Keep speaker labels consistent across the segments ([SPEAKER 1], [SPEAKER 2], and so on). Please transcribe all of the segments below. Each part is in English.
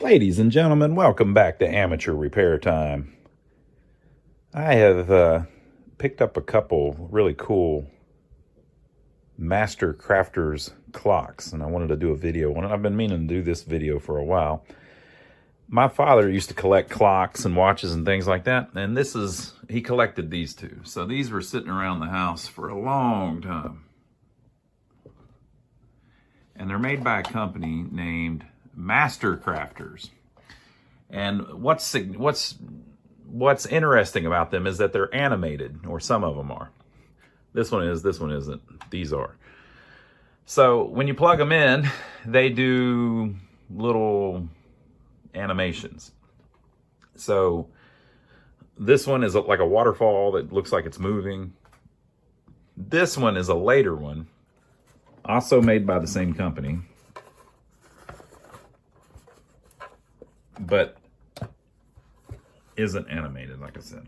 [SPEAKER 1] Ladies and gentlemen, welcome back to Amateur Repair Time. I have picked up a couple really cool Mastercrafters clocks, and I wanted to do a video on it. I've been meaning to do this video for a while. My father used to collect clocks and watches and things like that, and he collected these two. So these were sitting around the house for a long time. And they're made by a company named Mastercrafters. And what's interesting about them is that they're animated, or some of them are. This one isn't. These are. So when you plug them in, they do little animations. So this one is like a waterfall that looks like it's moving. This one is a later one, also made by the same company, but isn't animated, like I said.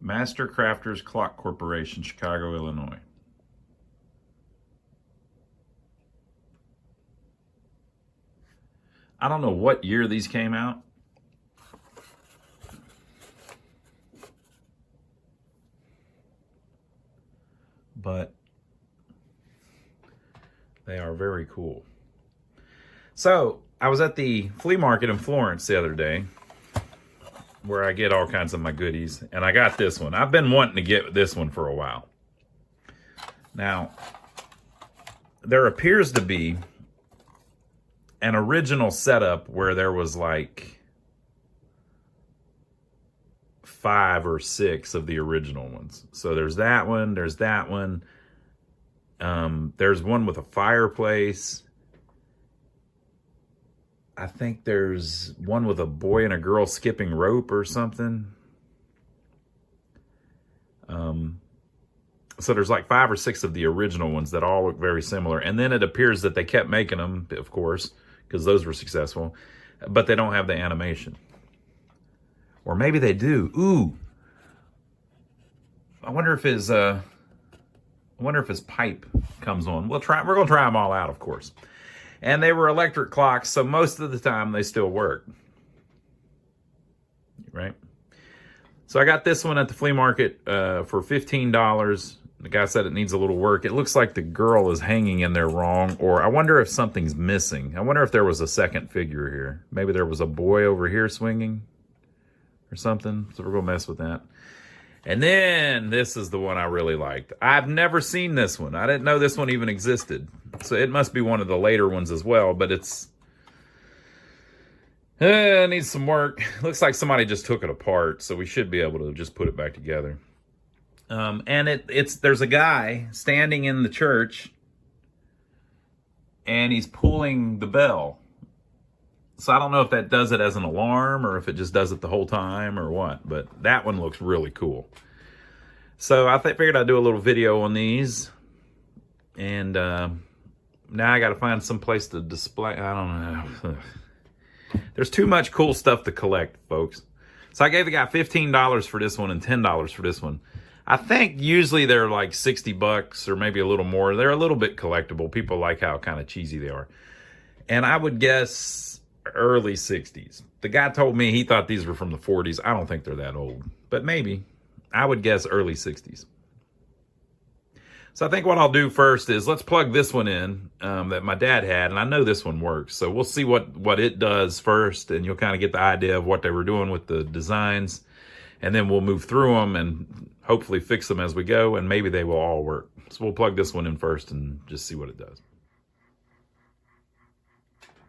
[SPEAKER 1] Mastercrafters Clock Corporation, Chicago, Illinois. I don't know what year these came out. But they are very cool. So I was at the flea market in Florence the other day, where I get all kinds of my goodies, and I got this one. I've been wanting to get this one for a while. Now, there appears to be an original setup where there was like 5 or 6 of the original ones. So there's that one, there's that one. There's one with a fireplace. I think there's one with a boy and a girl skipping rope or something. So there's like 5 or 6 of the original ones that all look very similar. And then it appears that they kept making them, of course, because those were successful, but they don't have the animation. Or maybe they do. Ooh. I wonder if his pipe comes on. We're gonna try them all out, of course. And they were electric clocks, so most of the time they still work. Right? So I got this one at the flea market for $15. The guy said it needs a little work. It looks like the girl is hanging in there wrong, or I wonder if something's missing. I wonder if there was a second figure here. Maybe there was a boy over here swinging or something. So we're gonna mess with that. And then this is the one I really liked. I've never seen this one. I didn't know this one even existed. So it must be one of the later ones as well, but it needs some work. Looks like somebody just took it apart, so we should be able to just put it back together. And there's a guy standing in the church, and he's pulling the bell. So I don't know if that does it as an alarm or if it just does it the whole time or what, but that one looks really cool. So I figured I'd do a little video on these, and now I got to find some place to display. I don't know. There's too much cool stuff to collect, folks. So I gave the guy $15 for this one and $10 for this one. I think usually they're like $60 or maybe a little more. They're a little bit collectible. People like how kind of cheesy they are. And I would guess early 60s. The guy told me he thought these were from the 40s. I don't think they're that old, but maybe. I would guess early 60s. So I think what I'll do first is let's plug this one in that my dad had, and I know this one works. So we'll see what it does first, and you'll kind of get the idea of what they were doing with the designs, and then we'll move through them and hopefully fix them as we go, and maybe they will all work. So we'll plug this one in first and just see what it does.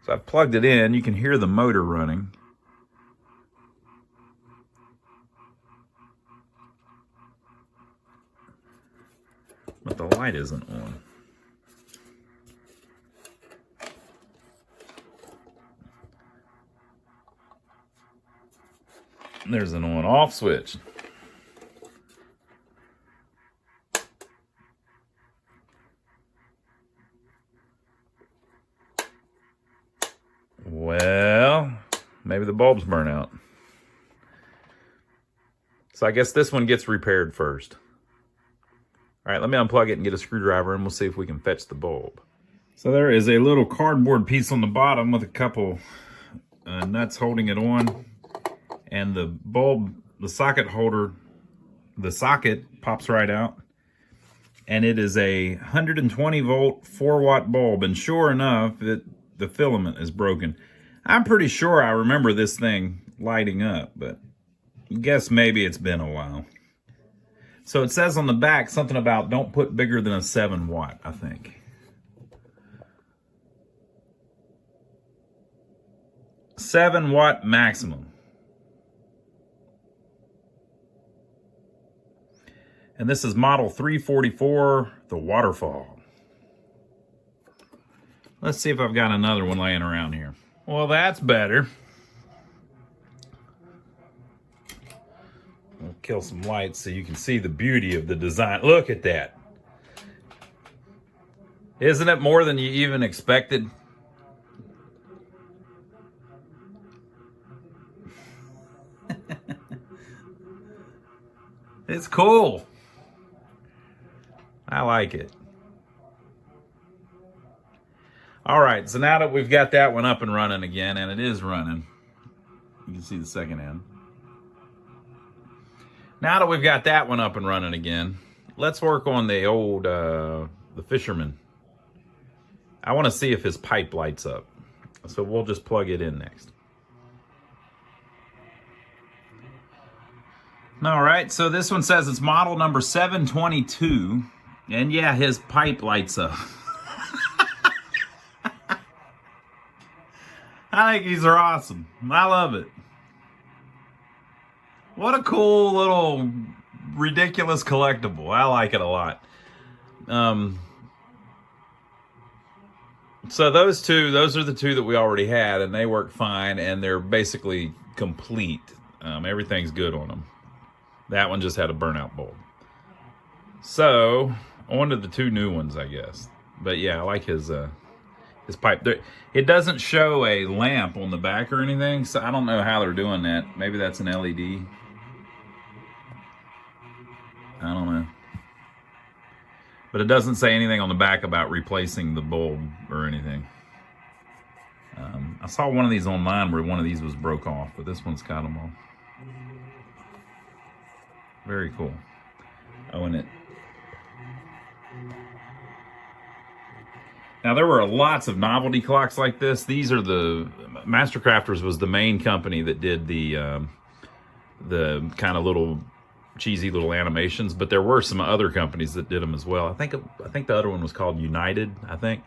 [SPEAKER 1] So I've plugged it in. You can hear the motor running. But the light isn't on. There's an on-off switch. Well, maybe the bulbs burn out. So I guess this one gets repaired first. All right, let me unplug it and get a screwdriver, and we'll see if we can fetch the bulb. So there is a little cardboard piece on the bottom with a couple nuts holding it on, and the bulb, the socket holder, the socket pops right out, and it is a 120 volt 4-watt bulb, and sure enough, the filament is broken. I'm pretty sure I remember this thing lighting up, but I guess maybe it's been a while. So it says on the back something about don't put bigger than a 7-watt, I think. 7-watt maximum. And this is model 344, the Waterfall. Let's see if I've got another one laying around here. Well, that's better. We'll kill some lights so you can see the beauty of the design. Look at that. Isn't it more than you even expected? It's cool. I like it. All right, so now that we've got that one up and running again, and it is running, you can see the second end. Now that we've got that one up and running again, let's work on the old, the fisherman. I want to see if his pipe lights up. So we'll just plug it in next. All right, so this one says it's model number 722. And yeah, his pipe lights up. I think these are awesome. I love it. What a cool little ridiculous collectible. I like it a lot. So those are the two that we already had, and they work fine, and they're basically complete. Everything's good on them. That one just had a burnout bulb. So on to the two new ones, I guess. But yeah, I like his pipe. It doesn't show a lamp on the back or anything, so I don't know how they're doing that. Maybe that's an LED. I don't know. But it doesn't say anything on the back about replacing the bulb or anything. I saw one of these online where one of these was broke off, but this one's got them all. Very cool. Oh, and it. Now, there were lots of novelty clocks like this. These are the Mastercrafters was the main company that did the kind of little cheesy little animations, but there were some other companies that did them as well. I think the other one was called United, I think.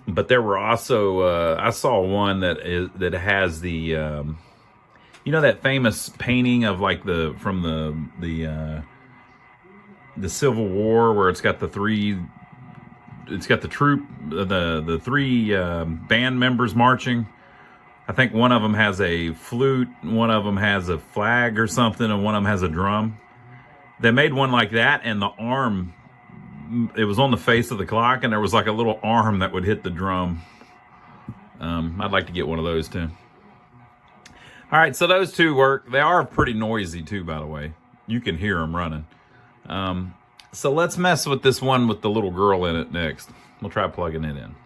[SPEAKER 1] But there were also I saw one that has the you know that famous painting of like from the Civil War where it's got the three band members marching. I think one of them has a flute, one of them has a flag or something, and one of them has a drum. They made one like that, and the arm, it was on the face of the clock, and there was like a little arm that would hit the drum. I'd like to get one of those too. All right, so those two work. They are pretty noisy too, by the way. You can hear them running. So let's mess with this one with the little girl in it next. We'll try plugging it in.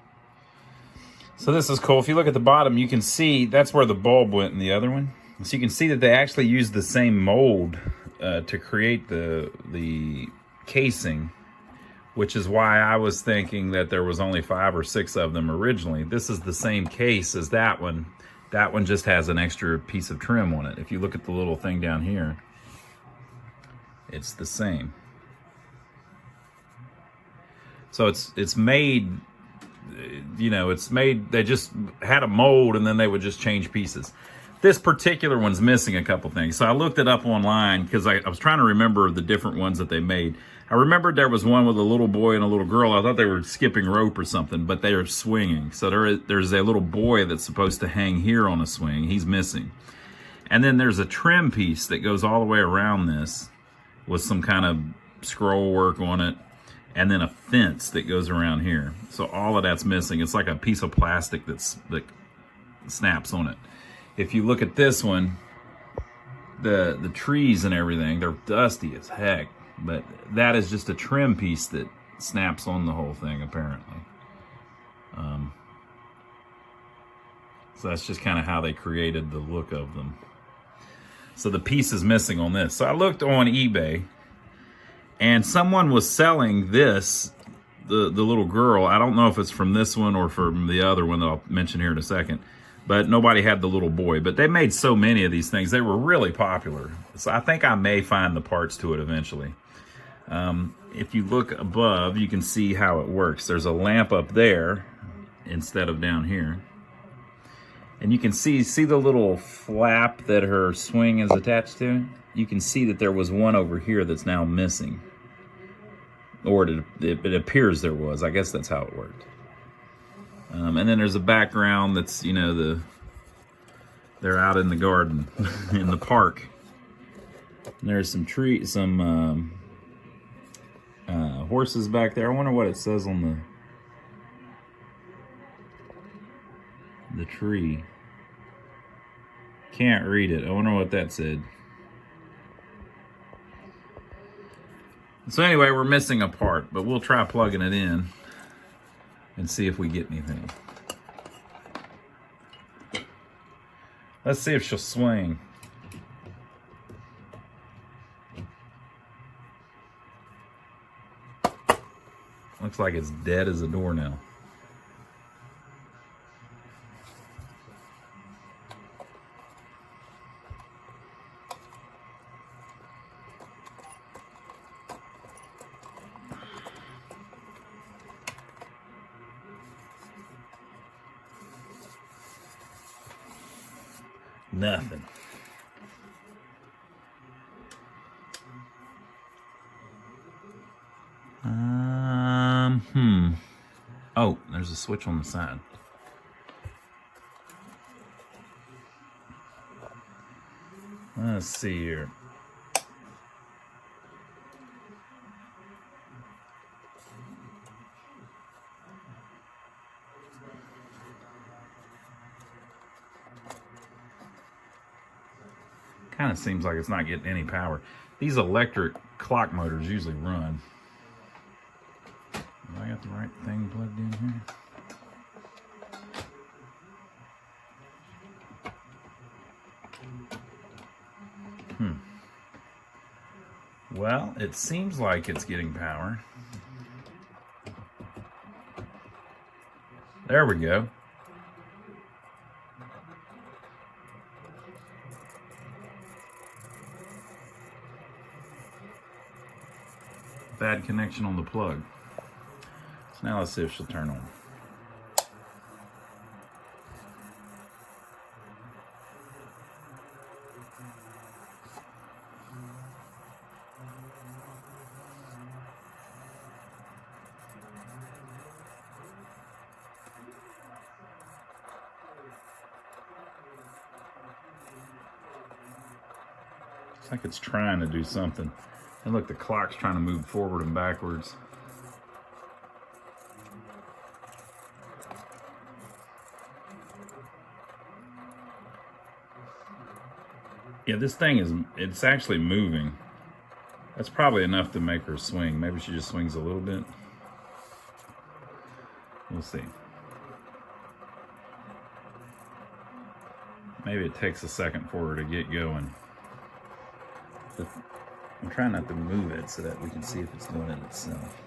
[SPEAKER 1] So this is cool. If you look at the bottom, you can see that's where the bulb went in the other one. So you can see that they actually used the same mold to create the casing, which is why I was thinking that there was only 5 or 6 of them originally. This is the same case as that one. That one just has an extra piece of trim on it. If you look at the little thing down here, it's the same. So it's made, you know, it's made, they just had a mold and then they would just change pieces. This particular one's missing a couple things. So I looked it up online because I was trying to remember the different ones that they made. I remembered there was one with a little boy and a little girl. I thought they were skipping rope or something, but they are swinging. So there's a little boy that's supposed to hang here on a swing. He's missing. And then there's a trim piece that goes all the way around this with some kind of scroll work on it. And then a fence that goes around here. So all of that's missing. It's like a piece of plastic that snaps on it. If you look at this one, the trees and everything, they're dusty as heck. But that is just a trim piece that snaps on the whole thing, apparently. So that's just kind of how they created the look of them. So the piece is missing on this. So I looked on eBay, and someone was selling this, the little girl. I don't know if it's from this one or from the other one that I'll mention here in a second. But nobody had the little boy. But they made so many of these things. They were really popular. So I think I may find the parts to it eventually. If you look above, you can see how it works. There's a lamp up there instead of down here. And you can see the little flap that her swing is attached to? You can see that there was one over here that's now missing. Or it appears there was. I guess that's how it worked. And then there's a background that's, you know, they're out in the garden, in the park. And there's some horses back there. I wonder what it says on the tree. Can't read it. I wonder what that said. So anyway, we're missing a part, but we'll try plugging it in and see if we get anything. Let's see if she'll swing. Looks like it's dead as a doornail. Nothing. Oh, there's a switch on the side. Let's see here. Kind of seems like it's not getting any power. These electric clock motors usually run. Have I got the right thing plugged in here? Well, it seems like it's getting power. There we go. Bad connection on the plug. So now let's see if she'll turn on. Looks like it's trying to do something. And look, the clock's trying to move forward and backwards. Yeah, this thing it's actually moving. That's probably enough to make her swing. Maybe she just swings a little bit. We'll see. Maybe it takes a second for her to get going. I'm trying not to move it so that we can see if it's doing it itself.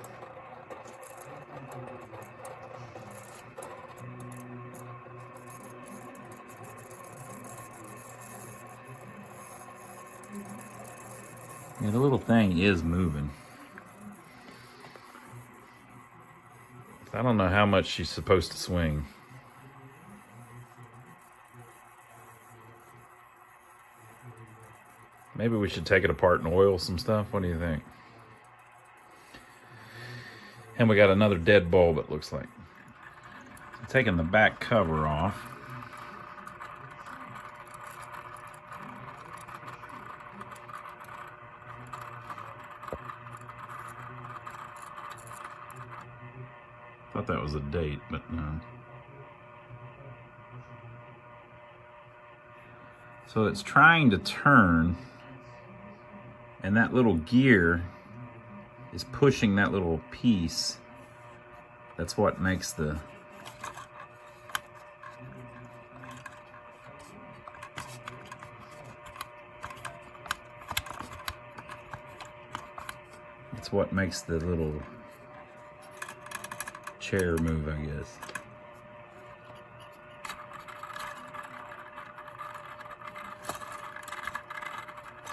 [SPEAKER 1] Yeah, the little thing is moving. I don't know how much she's supposed to swing. Maybe we should take it apart and oil some stuff. What do you think? And we got another dead bulb, it looks like. So taking the back cover off. Thought that was a date, but no. So it's trying to turn, and that little gear is pushing that little piece. That's what makes the little chair move, I guess.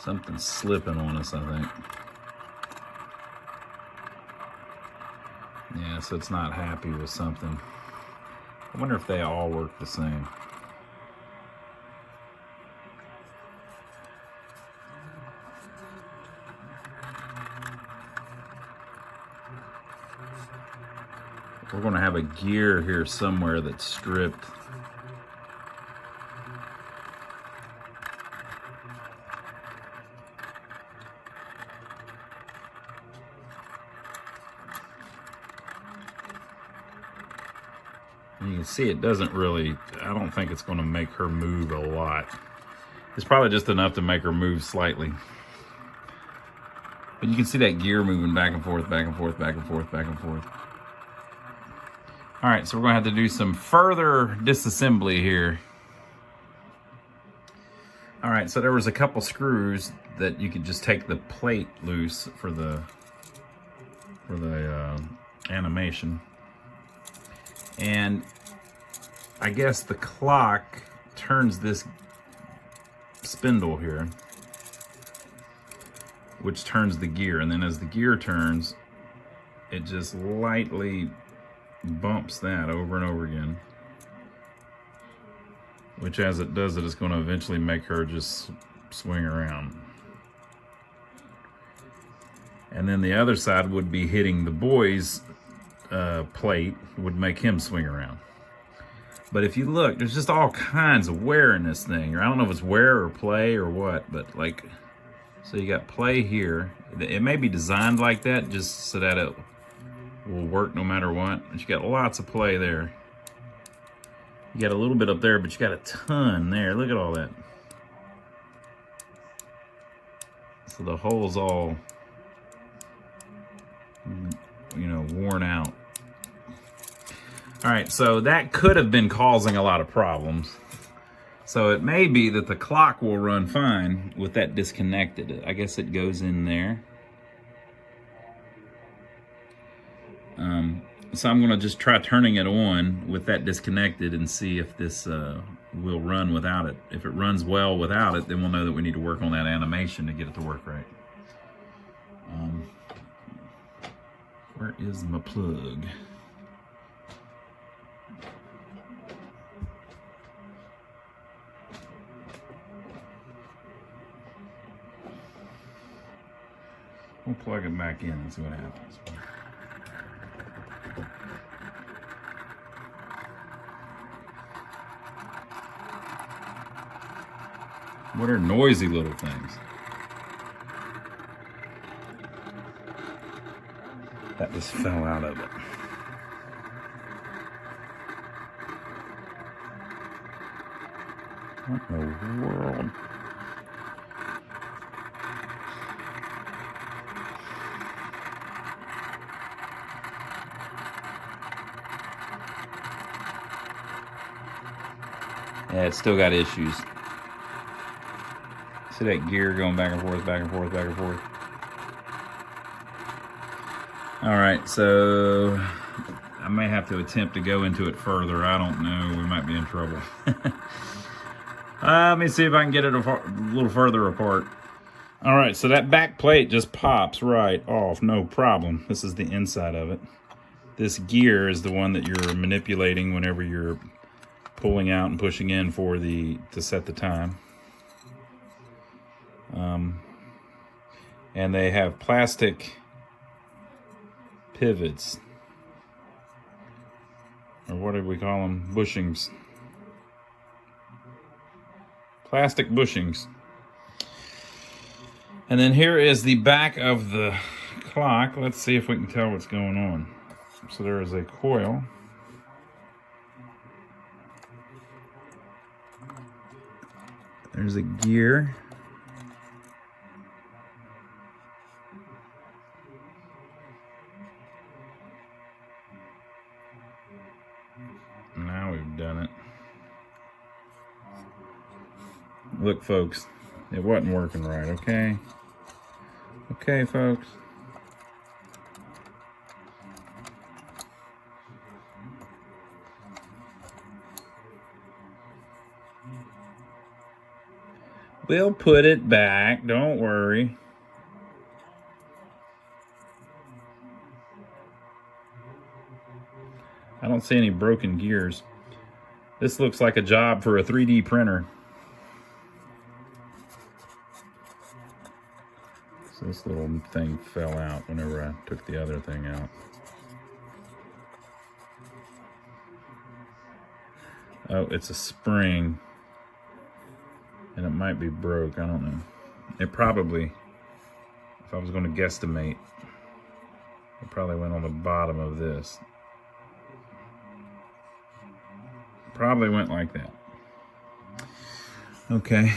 [SPEAKER 1] Something's slipping on us, I think. Yeah, so it's not happy with something. I wonder if they all work the same. We're going to have a gear here somewhere that's stripped. And you can see it doesn't really, I don't think it's going to make her move a lot. It's probably just enough to make her move slightly. But you can see that gear moving back and forth, back and forth, back and forth, back and forth. All right, so we're going to have to do some further disassembly here. All right, so there was a couple screws that you could just take the plate loose for the animation. And I guess the clock turns this spindle here, which turns the gear. And then as the gear turns, it just lightly bumps that over and over again, which as it does it, it's going to eventually make her just swing around. And then the other side would be hitting the boy's plate, would make him swing around. But if you look, there's just all kinds of wear in this thing. I don't know if it's wear or play or what, but like, so you got play here. It may be designed like that just so that it will work no matter what. And you got lots of play there. You got a little bit up there, but you got a ton there. Look at all that. So the hole's all, you know, worn out. All right, so that could have been causing a lot of problems. So it may be that the clock will run fine with that disconnected. I guess it goes in there. So I'm gonna just try turning it on with that disconnected and see if this will run without it. If it runs well without it, then we'll know that we need to work on that animation to get it to work right. Where is my plug? We'll plug it back in and see what happens. What are noisy little things? That just fell out of it. What in the world? Yeah, it's still got issues. See that gear going back and forth, back and forth, back and forth. All right, so I may have to attempt to go into it further. I don't know, we might be in trouble. Let me see if I can get it a little further apart. All right, so that back plate just pops right off, no problem. This is the inside of it. This gear is the one that you're manipulating whenever you're pulling out and pushing in for to set the time. And they have plastic pivots, or what did we call them? Bushings. Plastic bushings. And then here is the back of the clock. Let's see if we can tell what's going on. So there is a coil. There's a gear. Now we've done it. Look, folks, it wasn't working right, okay? Okay, folks. We'll put it back, don't worry. I don't see any broken gears. This looks like a job for a 3D printer. So this little thing fell out whenever I took the other thing out. Oh, it's a spring. And it might be broke, I don't know. It probably, if I was going to guesstimate, it probably went on the bottom of this. Probably went like that. Okay.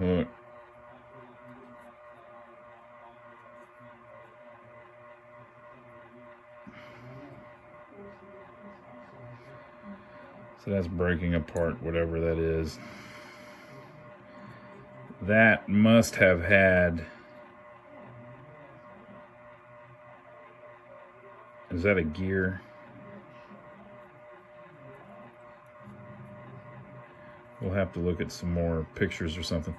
[SPEAKER 1] Look. So that's breaking apart, whatever that is. That must have had... Is that a gear? We'll have to look at some more pictures or something.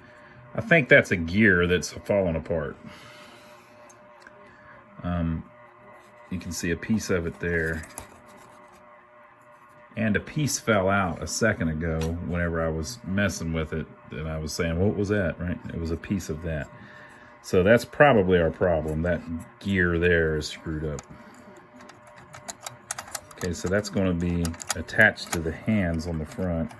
[SPEAKER 1] I think that's a gear that's fallen apart. You can see a piece of it there. And a piece fell out a second ago whenever I was messing with it. And I was saying, what was that, right? It was a piece of that. So that's probably our problem. That gear there is screwed up. Okay, so that's going to be attached to the hands on the front.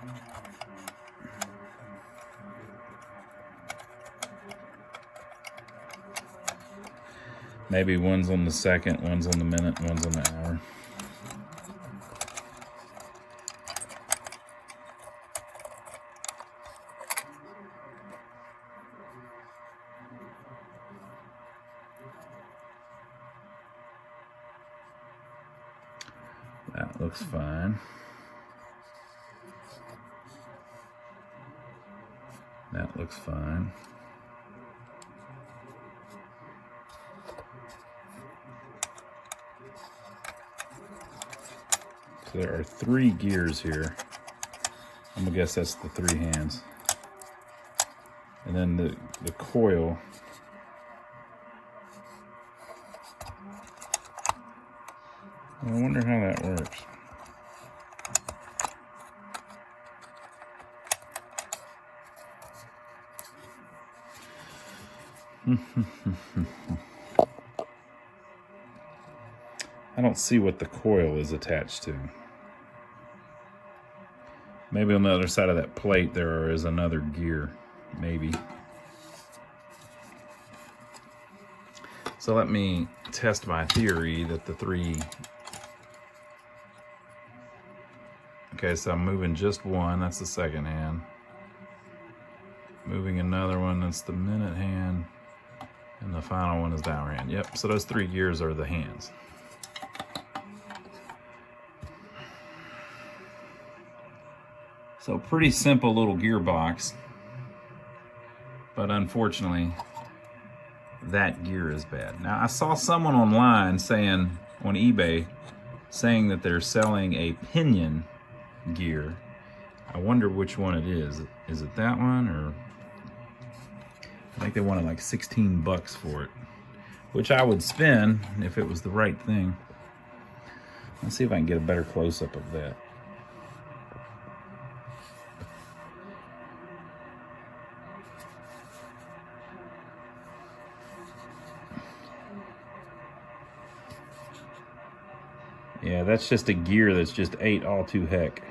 [SPEAKER 1] Maybe one's on the second, one's on the minute, one's on the hour. That looks fine. That looks fine. So there are 3 gears here. I'm gonna guess that's the 3 hands. And then the coil. I wonder how that works. I don't see what the coil is attached to. Maybe on the other side of that plate there is another gear, maybe. So let me test my theory that the 3... Okay, so I'm moving just one, that's the second hand. Moving another one, that's the minute hand. And the final one is the hour hand. Yep, so those 3 gears are the hands. So pretty simple little gearbox. But unfortunately, that gear is bad. Now, I saw someone online saying, on eBay, saying that they're selling a pinion gear. I wonder which one it is. Is it that one, or I think they wanted like 16 bucks for it, which I would spend if it was the right thing. Let's see if I can get a better close-up of that. Yeah, that's just a gear that's just ate all to heck.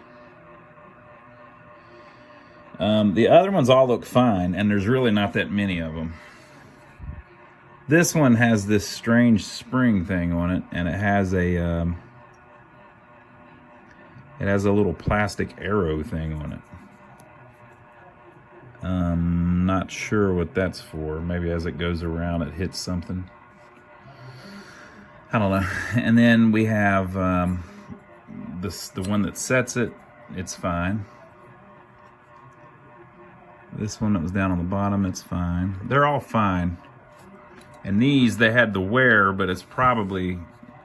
[SPEAKER 1] The other ones all look fine, and there's really not that many of them. This one has this strange spring thing on it, and it has a little plastic arrow thing on it. Not sure what that's for. Maybe as it goes around, it hits something. I don't know. And then we have the one that sets it. It's fine. This one that was down on the bottom, it's fine. They're all fine. And these, they had the wear, but it's probably,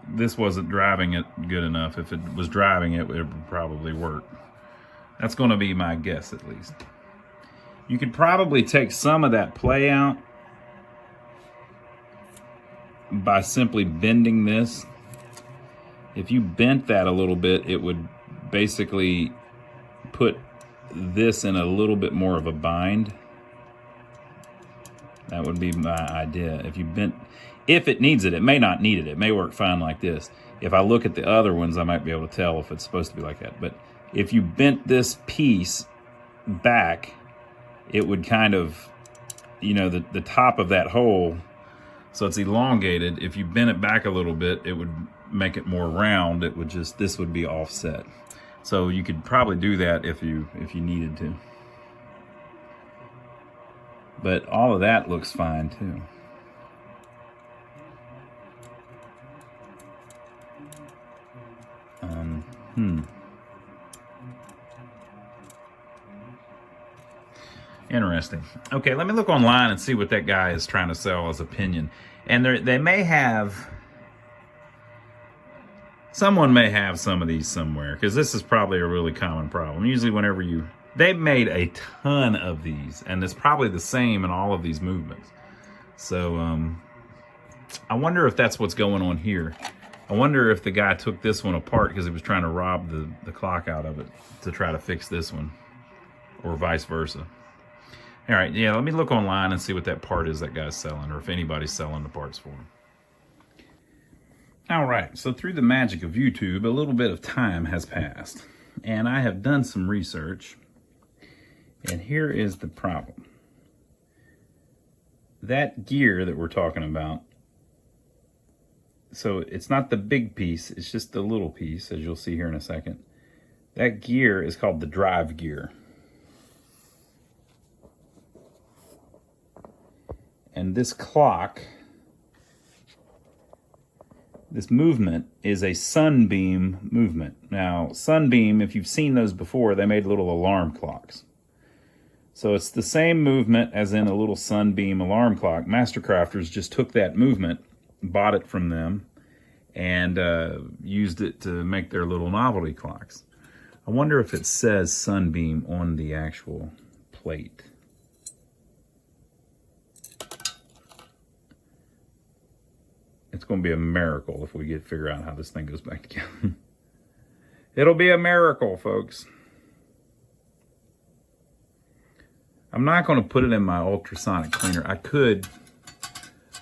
[SPEAKER 1] this wasn't driving it good enough. If it was driving it, it would probably work. That's going to be my guess, at least. You could probably take some of that play out by simply bending this. If you bent that a little bit, it would basically put this in a little bit more of a bind. That would be my idea. If you bent, if it needs it, it may not need it. It may work fine like this. If I look at the other ones, I might be able to tell if it's supposed to be like that. But if you bent this piece back, it would kind of, you know, the top of that hole, so it's elongated. If you bent it back a little bit, it would make it more round. It would just, this would be offset. So you could probably do that if you needed to. But all of that looks fine too. Interesting. Okay, let me look online and see what that guy is trying to sell as a pinion. And they may have, someone may have some of these somewhere, because this is probably a really common problem. Usually whenever they've made a ton of these, and it's probably the same in all of these movements. So I wonder if that's what's going on here. I wonder if the guy took this one apart because he was trying to rob the clock out of it to try to fix this one, or vice versa. All right, yeah, let me look online and see what that part is that guy's selling, or if anybody's selling the parts for him. All right, so through the magic of YouTube, a little bit of time has passed, and I have done some research, and here is the problem. That gear that we're talking about, so it's not the big piece, it's just the little piece, as you'll see here in a second. That gear is called the drive gear. And this clock, this movement is a sunbeam movement. Now, sunbeam, if you've seen those before, they made little alarm clocks. So it's the same movement as in a little sunbeam alarm clock. Mastercrafters just took that movement, bought it from them, and used it to make their little novelty clocks. I wonder if it says sunbeam on the actual plate. It's going to be a miracle if we figure out how this thing goes back together. It'll be a miracle, folks. I'm not going to put it in my ultrasonic cleaner. I could,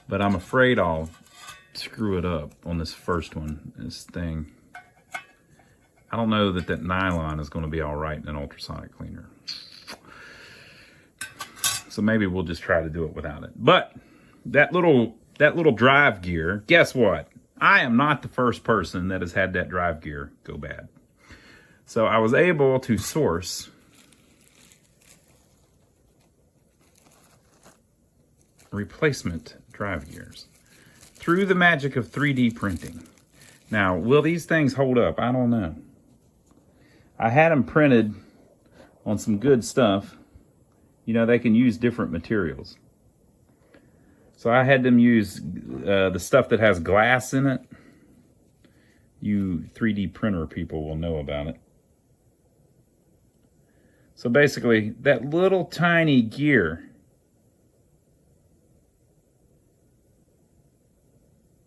[SPEAKER 1] but I'm afraid I'll screw it up on this first one, this thing. I don't know that nylon is going to be all right in an ultrasonic cleaner. So maybe we'll just try to do it without it. But that little drive gear, guess what? I am not the first person that has had that drive gear go bad. So I was able to source replacement drive gears through the magic of 3D printing. Now, will these things hold up? I don't know. I had them printed on some good stuff. You know, they can use different materials. So I had them use the stuff that has glass in it. You 3D printer people will know about it. So basically, that little tiny gear,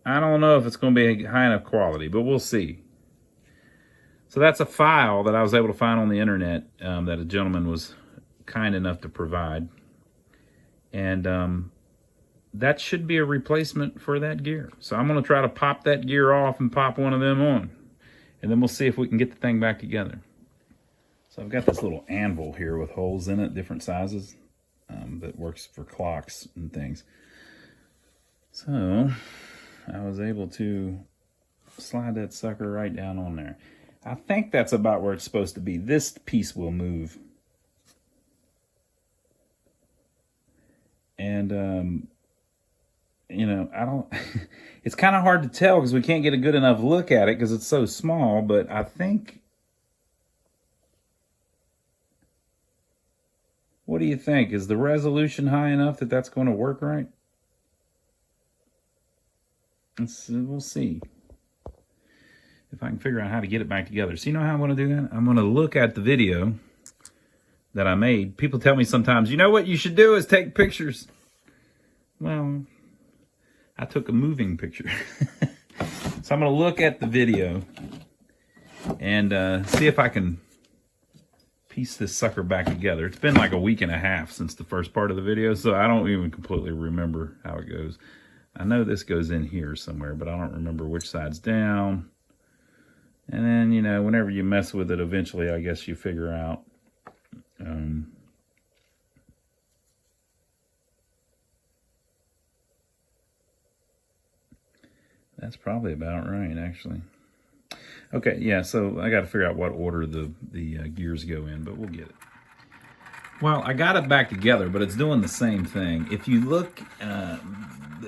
[SPEAKER 1] I don't know if it's going to be high enough quality, but we'll see. So that's a file that I was able to find on the internet that a gentleman was kind enough to provide. And that should be a replacement for that gear. So I'm going to try to pop that gear off and pop one of them on. And then we'll see if we can get the thing back together. So I've got this little anvil here with holes in it, different sizes, that works for clocks and things. So I was able to slide that sucker right down on there. I think that's about where it's supposed to be. This piece will move. And, you know, I don't, it's kind of hard to tell because we can't get a good enough look at it because it's so small, but I think, what do you think? Is the resolution high enough that that's going to work right? We'll see if I can figure out how to get it back together. So you know how I'm going to do that? I'm going to look at the video that I made. People tell me sometimes, you know what you should do is take pictures. Well, I took a moving picture. So I'm going to look at the video and see if I can piece this sucker back together. It's been like a week and a half since the first part of the video, so I don't even completely remember how it goes. I know this goes in here somewhere, but I don't remember which side's down. And then, you know, whenever you mess with it, eventually, I guess you figure out. That's probably about right, actually. Okay, yeah, so I got to figure out what order the gears go in, but we'll get it. Well, I got it back together, but it's doing the same thing. If you look,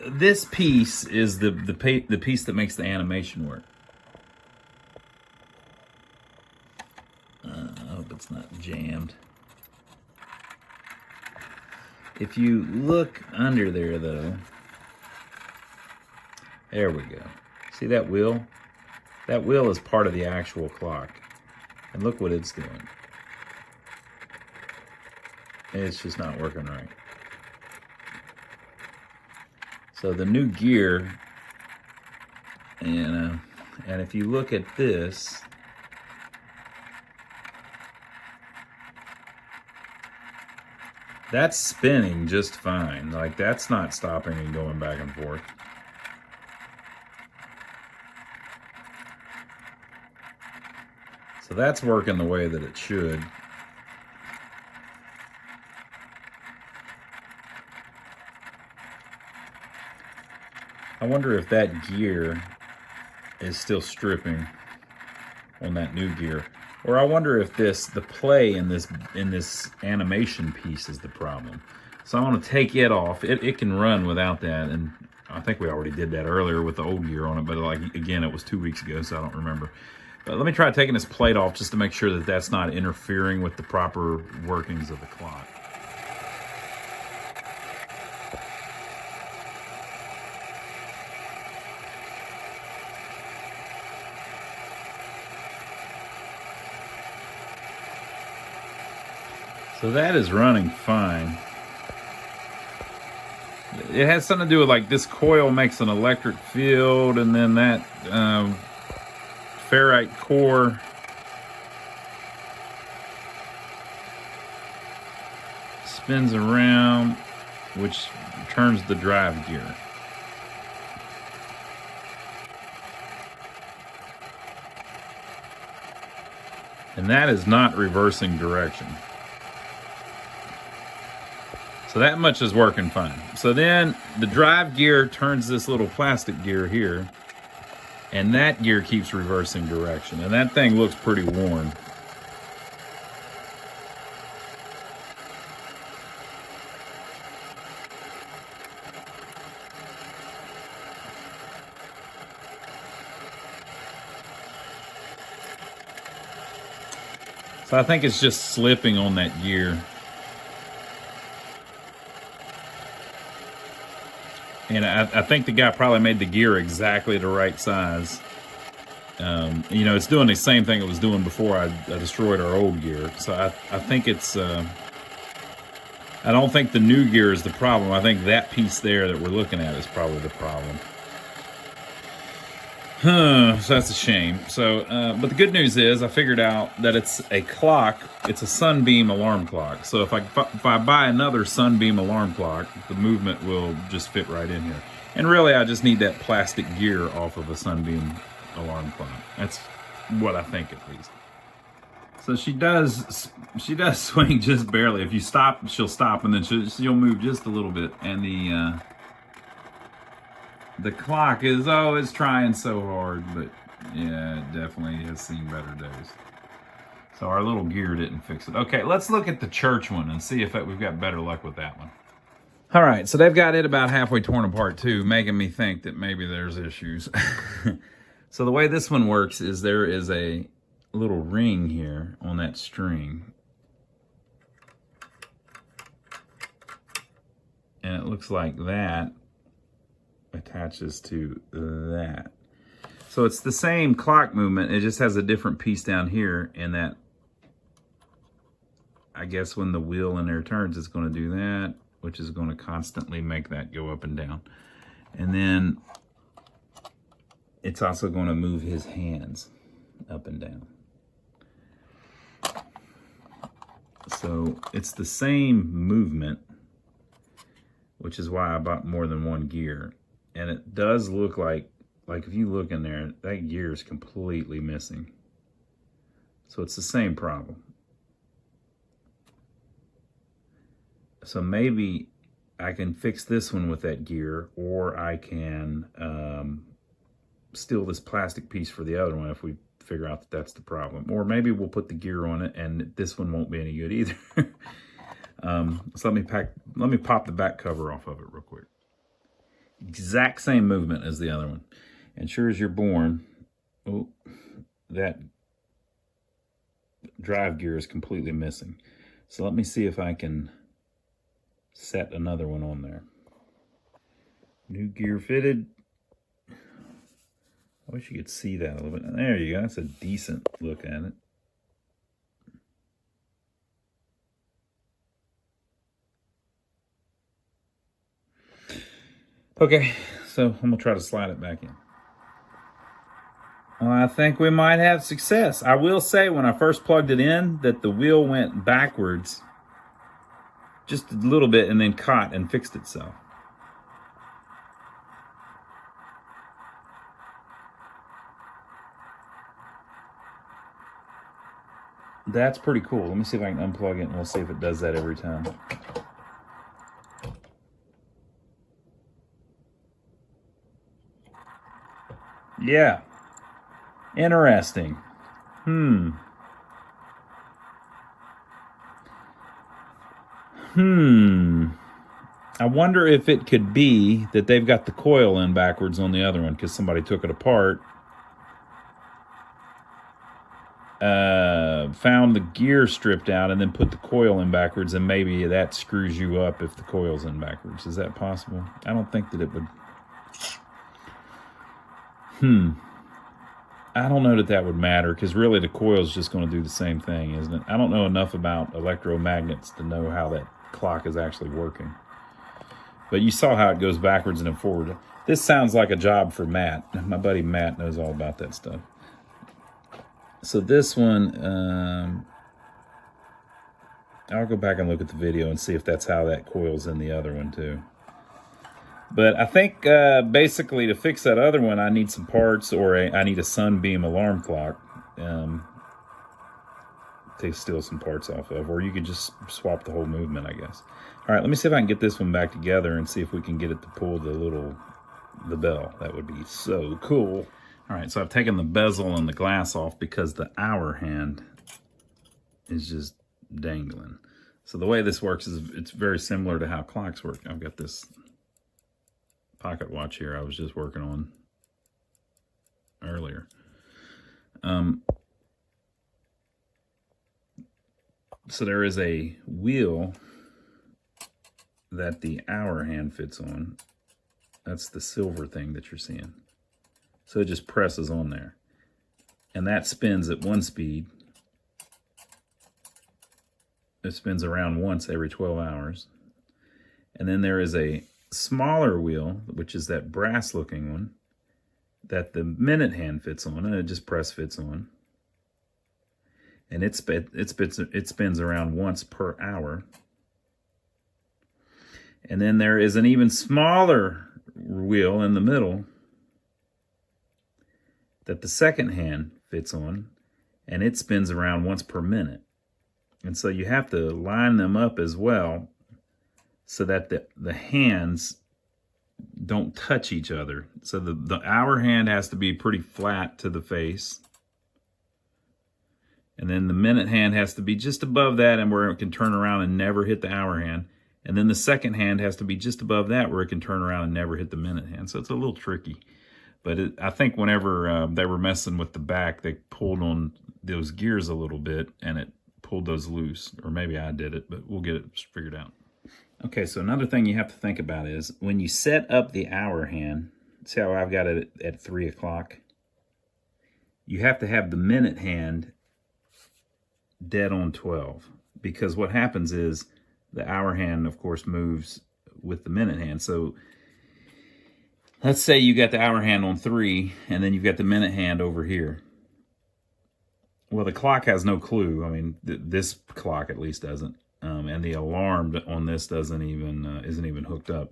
[SPEAKER 1] this piece is the piece that makes the animation work. I hope it's not jammed. If you look under there, though, there we go. See that wheel? That wheel is part of the actual clock. And look what it's doing. It's just not working right. So the new gear, and if you look at this, that's spinning just fine. Like, that's not stopping and going back and forth. So that's working the way that it should. I wonder if that gear is still stripping on that new gear. Or I wonder if the play in this animation piece is the problem. So I'm going to take it off. It can run without that, and I think we already did that earlier with the old gear on it, but like, again, it was 2 weeks ago, so I don't remember. But let me try taking this plate off just to make sure that that's not interfering with the proper workings of the clock. So that is running fine. It has something to do with, like, this coil makes an electric field, and then that ferrite core spins around, which turns the drive gear. And that is not reversing direction. So that much is working fine. So then the drive gear turns this little plastic gear here, and that gear keeps reversing direction. And that thing looks pretty worn. So I think it's just slipping on that gear. And I think the guy probably made the gear exactly the right size. You know, it's doing the same thing it was doing before I destroyed our old gear. So I think it's, I don't think the new gear is the problem. I think that piece there that we're looking at is probably the problem. So that's a shame. So, but the good news is I figured out that it's a clock. It's a sunbeam alarm clock. So if I buy another sunbeam alarm clock, the movement will just fit right in here. And really, I just need that plastic gear off of a sunbeam alarm clock. That's what I think, at least. So she does swing just barely. If you stop, she'll stop, and then she'll move just a little bit. And The clock is, oh, it's trying so hard, but yeah, it definitely has seen better days. So our little gear didn't fix it. Okay, let's look at the church one and see if we've got better luck with that one. All right, so they've got it about halfway torn apart too, making me think that maybe there's issues. So the way this one works is there is a little ring here on that string. And it looks like that attaches to that. So it's the same clock movement, it just has a different piece down here, and that, I guess when the wheel in there turns, it's going to do that, which is going to constantly make that go up and down. And then it's also going to move his hands up and down. So it's the same movement, which is why I bought more than one gear. And it does look like if you look in there, that gear is completely missing. So it's the same problem. So maybe I can fix this one with that gear, or I can steal this plastic piece for the other one if we figure out that that's the problem. Or maybe we'll put the gear on it and this one won't be any good either. So let me pop the back cover off of it real quick. Exact same movement as the other one. And sure as you're born, oh, that drive gear is completely missing. So let me see if I can set another one on there. New gear fitted. I wish you could see that a little bit. There you go. That's a decent look at it. Okay, so I'm gonna try to slide it back in. Well, I think we might have success. I will say when I first plugged it in that the wheel went backwards just a little bit and then caught and fixed itself. That's pretty cool. Let me see if I can unplug it and we'll see if it does that every time. Yeah. Interesting. I wonder if it could be that they've got the coil in backwards on the other one because somebody took it apart, found the gear stripped out, and then put the coil in backwards, and maybe that screws you up if the coil's in backwards. Is that possible? I don't think that it would. I don't know that that would matter because really the coil's just going to do the same thing, isn't it? I don't know enough about electromagnets to know how that clock is actually working. But you saw how it goes backwards and then forward. This sounds like a job for Matt. My buddy Matt knows all about that stuff. So this one, I'll go back and look at the video and see if that's how that coil's in the other one too. But I think basically to fix that other one, I need some parts, or I need a Sunbeam alarm clock to steal some parts off of, or you could just swap the whole movement, I guess. All right, let me see if I can get this one back together and see if we can get it to pull the bell. That would be so cool. All right, so I've taken the bezel and the glass off because the hour hand is just dangling. So the way this works is it's very similar to how clocks work. I've got this pocket watch here I was just working on earlier. So there is a wheel that the hour hand fits on. That's the silver thing that you're seeing. So it just presses on there. And that spins at one speed. It spins around once every 12 hours. And then there is a smaller wheel, which is that brass looking one, that the minute hand fits on, and it just press fits on. And it spins around once per hour. And then there is an even smaller wheel in the middle that the second hand fits on, and it spins around once per minute. And so you have to line them up as well so that the hands don't touch each other. So the hour hand has to be pretty flat to the face. And then the minute hand has to be just above that and where it can turn around and never hit the hour hand. And then the second hand has to be just above that where it can turn around and never hit the minute hand. So it's a little tricky. But I think whenever they were messing with the back, they pulled on those gears a little bit and it pulled those loose. Or maybe I did it, but we'll get it figured out. Okay, so another thing you have to think about is when you set up the hour hand, see how I've got it at 3 o'clock? You have to have the minute hand dead on 12. Because what happens is the hour hand, of course, moves with the minute hand. So let's say you got the hour hand on 3, and then you've got the minute hand over here. Well, the clock has no clue. I mean, this clock at least doesn't. And the alarm on this isn't even hooked up.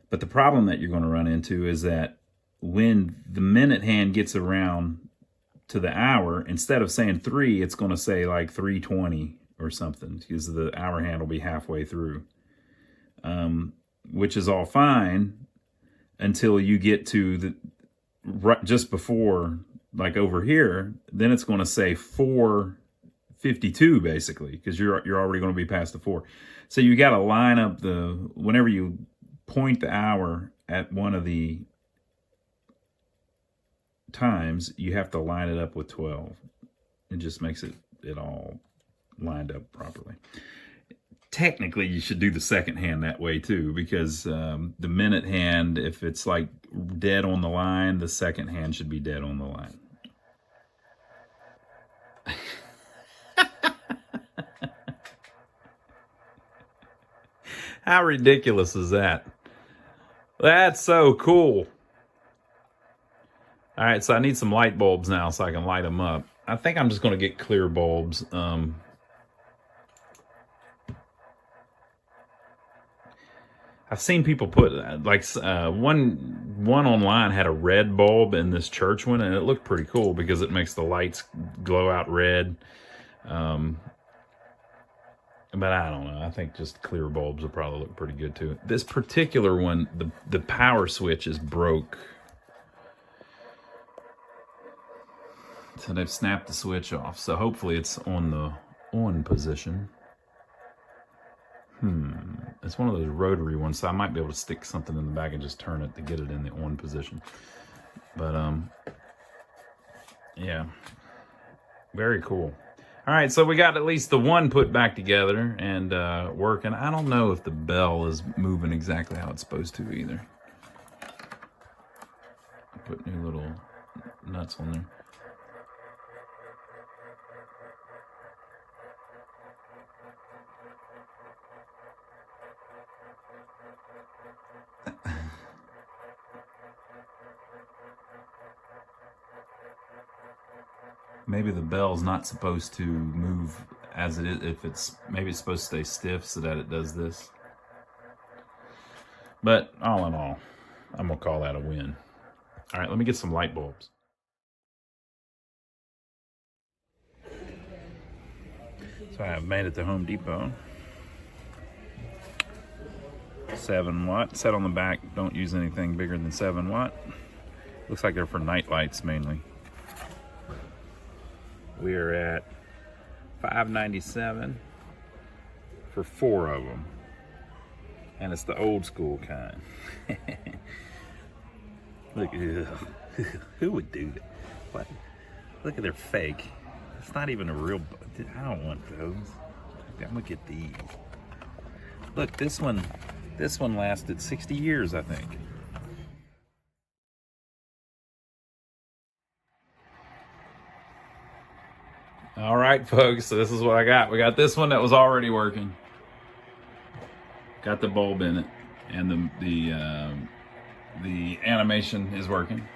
[SPEAKER 1] But the problem that you're going to run into is that when the minute hand gets around to the hour, instead of saying 3, it's going to say like 3:20 or something, because the hour hand will be halfway through, which is all fine until you get to the just before, like over here. Then it's going to say 4:52 basically, because you're already going to be past the 4. So you got to line up whenever you point the hour at one of the times, you have to line it up with 12. It just makes it all lined up properly. Technically, you should do the second hand that way too, because the minute hand, if it's like dead on the line, the second hand should be dead on the line. How ridiculous is that? That's so cool. All right, so I need some light bulbs now so I can light them up. I think I'm just going to get clear bulbs. I've seen people put, like, one online had a red bulb in this church one, and it looked pretty cool because it makes the lights glow out red. But I don't know. I think just clear bulbs will probably look pretty good too. This particular one, the power switch is broke. So they've snapped the switch off. So hopefully it's on the on position. It's one of those rotary ones, so I might be able to stick something in the back and just turn it to get it in the on position. But yeah, very cool. All right, so we got at least the one put back together and working. I don't know if the bell is moving exactly how it's supposed to either. Put new little nuts on there. Maybe the bell's not supposed to move as it is. Maybe it's supposed to stay stiff so that it does this. But all in all, I'm gonna call that a win. All right, let me get some light bulbs. So I have made it to Home Depot. 7 watt. Set on the back. Don't use anything bigger than 7 watt. Looks like they're for night lights mainly. We are at $5.97 for 4 of them, and it's the old school kind. Look, who would do that? What? Look at their fake. It's not even a real. I don't want those. I'm gonna get these. Look, this one lasted 60 years, I think. All right, folks, so this is what I got. We got this one that was already working. Got the bulb in it, and the animation is working.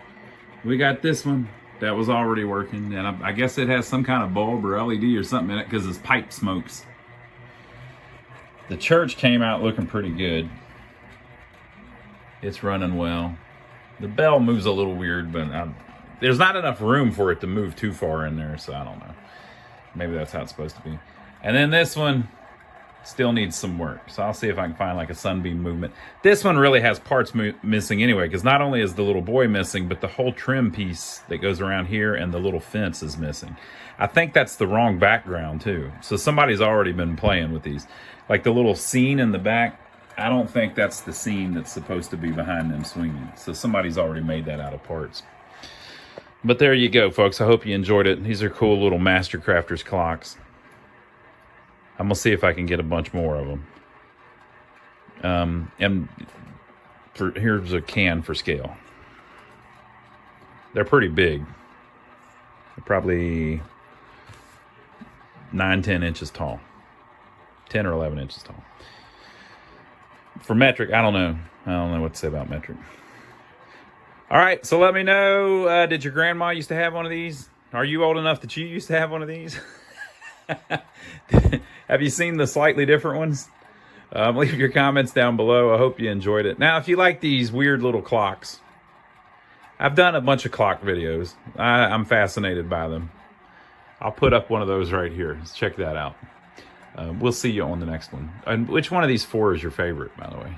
[SPEAKER 1] We got this one that was already working, and I guess it has some kind of bulb or LED or something in it because it's pipe smokes. The church came out looking pretty good. It's running well. The bell moves a little weird, but there's not enough room for it to move too far in there, so I don't know. Maybe that's how it's supposed to be. And then this one, Still needs some work. So I'll see if I can find like a sunbeam movement. This one really has parts missing anyway, because not only is the little boy missing, but the whole trim piece that goes around here and the little fence is missing. I think that's the wrong background too. So somebody's already been playing with these. Like the little scene in the back, I don't think that's the scene that's supposed to be behind them swinging. So somebody's already made that out of parts. But there you go, folks. I hope you enjoyed it. These are cool little Mastercrafters clocks. I'm going to see if I can get a bunch more of them. And here's a can for scale. They're pretty big. They're probably 9-10 inches tall. 10 or 11 inches tall. For metric, I don't know. I don't know what to say about metric. All right, so let me know, did your grandma used to have one of these? Are you old enough that you used to have one of these? Have you seen the slightly different ones? Leave your comments down below. I hope you enjoyed it. Now, if you like these weird little clocks, I've done a bunch of clock videos. I'm fascinated by them. I'll put up one of those right here. Let's check that out. We'll see you on the next one. And which one of these four is your favorite, by the way?